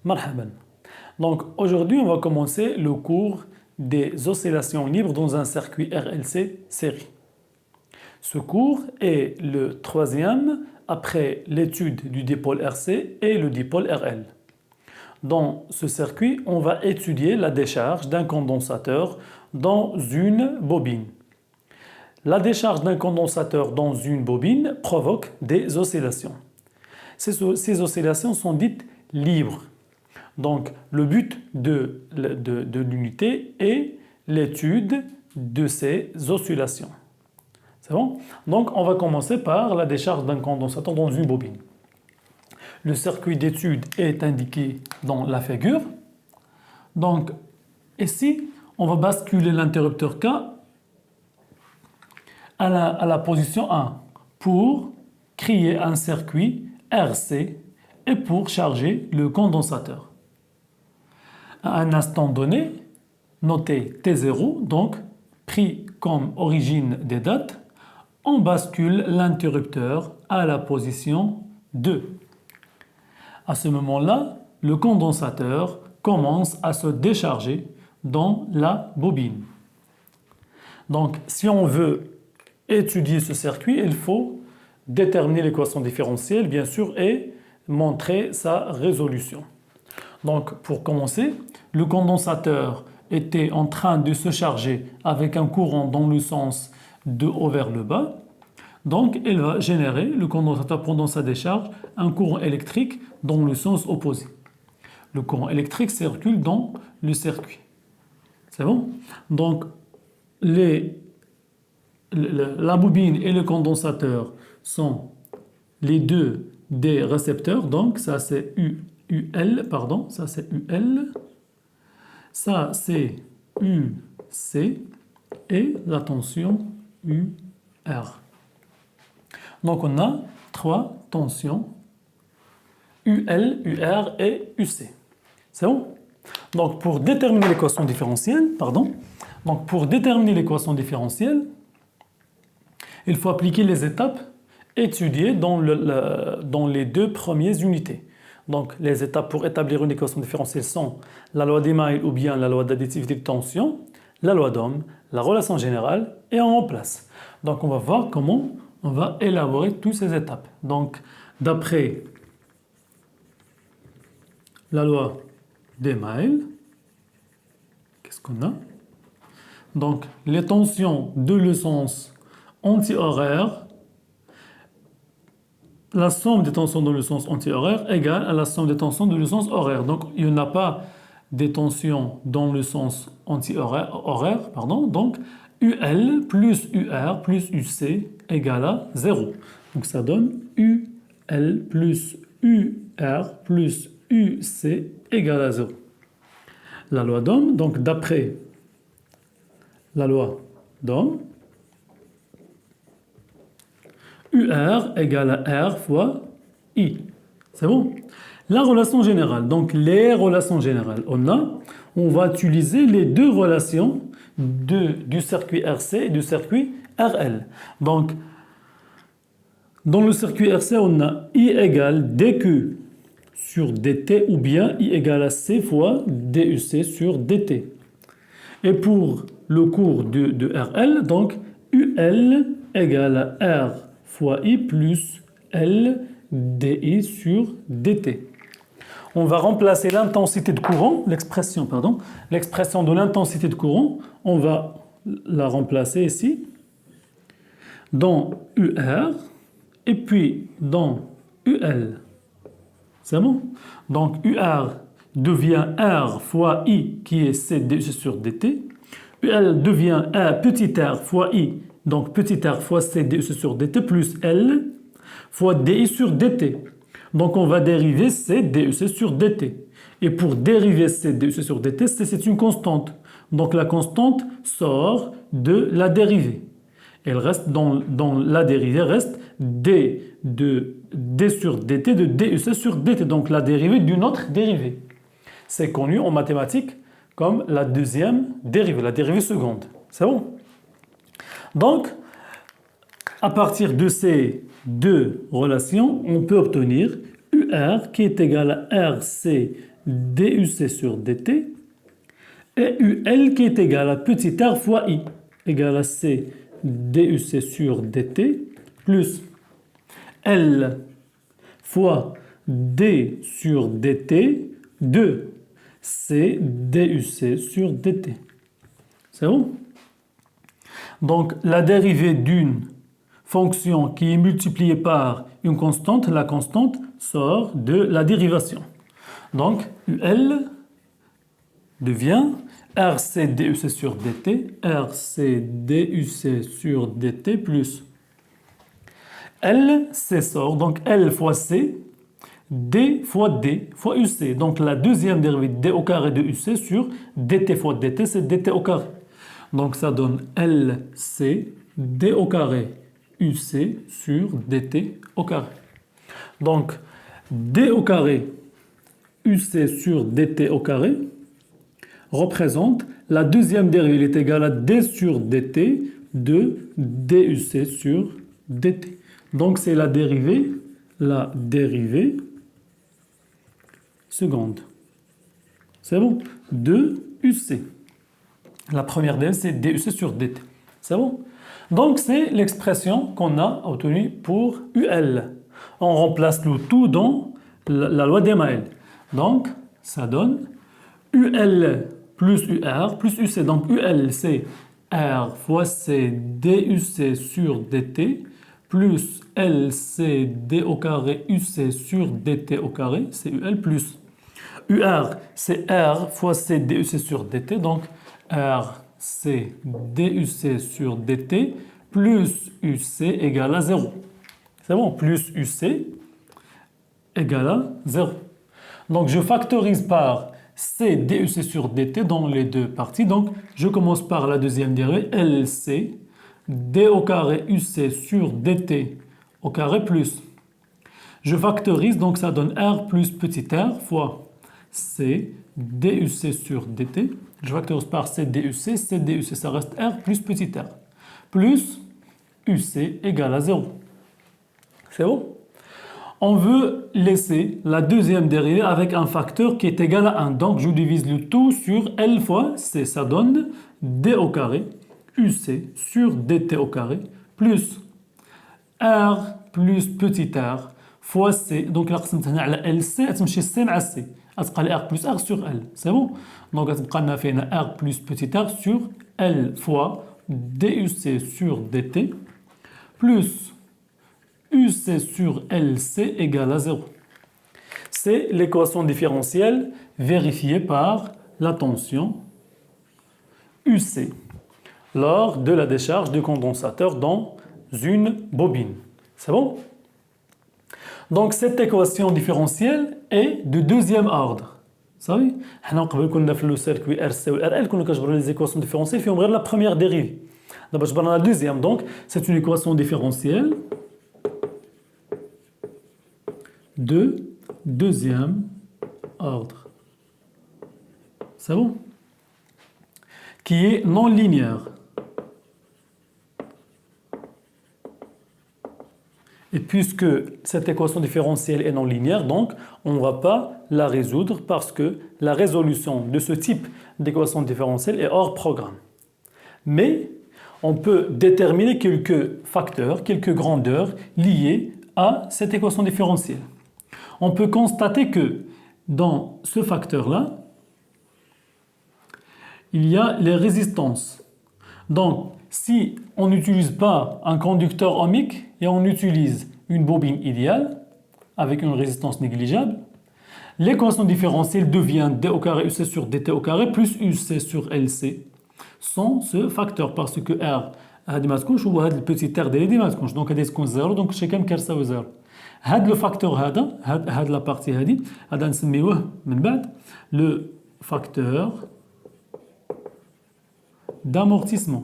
Marhaban. Donc aujourd'hui, on va commencer le cours des oscillations libres dans un circuit RLC série. Ce cours est le troisième après l'étude du dipôle RC et le dipôle RL. Dans ce circuit, on va étudier la décharge d'un condensateur dans une bobine. La décharge d'un condensateur dans une bobine provoque des oscillations. Ces oscillations sont dites libres. Donc, le but de l'unité est l'étude de ces oscillations. C'est bon? Donc, on va commencer par la décharge d'un condensateur dans une bobine. Le circuit d'étude est indiqué dans la figure. Donc, ici, on va basculer l'interrupteur K à la position 1 pour créer un circuit RC et pour charger le condensateur. À un instant donné, notez T0, donc pris comme origine des dates, on bascule l'interrupteur à la position 2. À ce moment-là, le condensateur commence à se décharger dans la bobine. Donc, si on veut étudier ce circuit, il faut déterminer l'équation différentielle, bien sûr, et montrer sa résolution. Donc, pour commencer, le condensateur était en train de se charger avec un courant dans le sens de haut vers le bas. Donc, il va générer, le condensateur pendant sa décharge, un courant électrique dans le sens opposé. Le courant électrique circule dans le circuit. C'est bon? Donc, la bobine et le condensateur sont les deux des récepteurs. Donc, ça c'est UL, pardon, ça c'est UL. Ça c'est UC et la tension UR. Donc, on a trois tensions UL, UR et UC. C'est bon? Donc, pour déterminer l'équation différentielle, il faut appliquer les étapes étudiées dans les deux premières unités. Donc, les étapes pour établir une équation différentielle sont la loi d'Émile ou bien la loi d'additivité de tension, la loi d'Ohm, la relation générale et on remplace. Donc, on va voir comment on va élaborer toutes ces étapes. Donc, d'après la loi d'Émile, qu'est-ce qu'on a? Donc, les tensions de le sens anti-horaire, la somme des tensions dans le sens anti-horaire égale à la somme des tensions dans le sens horaire. Donc, il n'y a pas des tensions dans le sens anti-horaire, donc UL plus UR plus UC égale à 0. Donc, ça donne UL plus UR plus UC égale à 0. La loi d'Ohm, donc d'après la loi d'Ohm, UR égale à R fois I. C'est bon? La relation générale, donc les relations générales, on va utiliser les deux relations du circuit RC et du circuit RL. Donc, dans le circuit RC, on a I égale DQ sur DT ou bien I égale à C fois DUC sur DT. Et pour le cours de RL, donc UL égale à R fois I plus L dI sur dt. On va remplacer l'intensité de courant, l'expression de l'intensité de courant, on va la remplacer ici dans UR et puis dans UL. C'est bon? Donc UR devient R fois I qui est C sur dt. UL devient petit r fois I, donc petit r fois C sur dt plus L fois DI sur dt. Donc on va dériver C DUC sur dt. Et pour dériver C DUC sur dt, c'est une constante. Donc la constante sort de la dérivée. Elle reste dans la dérivée, reste D de D sur dt de DUC sur dt. Donc la dérivée d'une autre dérivée. C'est connu en mathématiques comme la deuxième dérivée, la dérivée seconde. C'est bon? Donc, à partir de ces deux relations, on peut obtenir UR qui est égal à RC DUC sur DT, et UL qui est égal à petit r fois I, égal à C DUC sur DT, plus L fois D sur DT, de C DUC sur DT. C'est bon? Donc, la dérivée d'une fonction qui est multipliée par une constante, la constante sort de la dérivation. Donc, UL devient RC DUC sur DT, RC DUC sur DT plus L, C sort, donc L fois C, D fois D fois UC. Donc, la deuxième dérivée D au carré de UC sur DT fois DT, c'est DT au carré. Donc, ça donne LC D au carré UC sur DT au carré. Donc, D au carré UC sur DT au carré représente la deuxième dérivée est égale à D sur DT de DUC sur DT. Donc, c'est la dérivée seconde. C'est bon? De UC. La première dérivée, c'est DUC sur DT. C'est bon? Donc, c'est l'expression qu'on a obtenue pour UL. On remplace le tout dans la loi d'Emael. Donc, ça donne UL plus UR plus UC. Donc, UL, c'est R fois C DUC sur DT plus LC D au carré UC sur DT au carré, c'est UL plus UR, c'est R fois C DUC sur DT. Donc, R C DUC sur DT plus UC égale à 0. C'est bon, plus UC égale à 0. Donc, je factorise par C DUC sur DT dans les deux parties. Donc, je commence par la deuxième dérivée, LC D au carré UC sur DT au carré plus. Je factorise, donc ça donne R plus petit r fois C DUC sur DT. Je factorise par C DUC ça reste R plus petit r. Plus UC égale à 0. C'est bon? On veut laisser la deuxième dérivée avec un facteur qui est égal à 1. Donc, je divise le tout sur L fois C. Ça donne D au carré UC sur DT au carré plus R plus petit r fois C. Donc, là, قسمت هنا على LC تمشي C مع C. غتبقى لي R plus R sur L. C'est bon? Donc, غتبقى لنا فينا R plus petit r sur L fois DUC sur DT plus UC sur LC égale à 0. C'est l'équation différentielle vérifiée par la tension UC lors de la décharge du condensateur dans une bobine. C'est bon? Donc, cette équation différentielle est de deuxième ordre. صافي حنا قبل كنا في لو سيركوي ار سي و ار ال كنا كنجبروا لي زيكواسيون ديفيرونسيال فيهم غير لا بروميير ديريفي. دابا جبرنا لا دوزيام. دونك c'est une équation différentielle de deuxième ordre. C'est bon? Qui est non linéaire. Et puisque cette équation différentielle est non linéaire, donc on ne va pas la résoudre parce que la résolution de ce type d'équation différentielle est hors programme. Mais on peut déterminer quelques facteurs, quelques grandeurs liées à cette équation différentielle. On peut constater que dans ce facteur-là, il y a les résistances. Donc, si on n'utilise pas un conducteur ohmique et on utilise une bobine idéale avec une résistance négligeable, l'équation différentielle devient D au carré UC sur DT au carré plus UC sur LC sans ce facteur parce que R هذه ما تكونش وهذا البيتي r ديالي ما تكونش دونك غادي تكون زيرو دونك شي كامل كيساوي زيرو. هذا لو فاكتور هذا لا بارتي هذه هذا نسميوه من بعد لو فاكتور d'amortissement.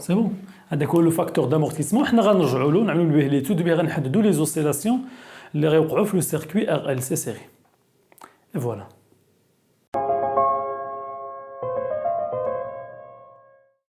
C'est bon. هذاك هو لو فاكتور d'amortissement. حنا غنرجعوا له نعملوا به ليتود بيه غنحددوا لي زوسيلاسيون اللي غيوقعوا في لو سيركوي ار ال سي سيري. Et voilà.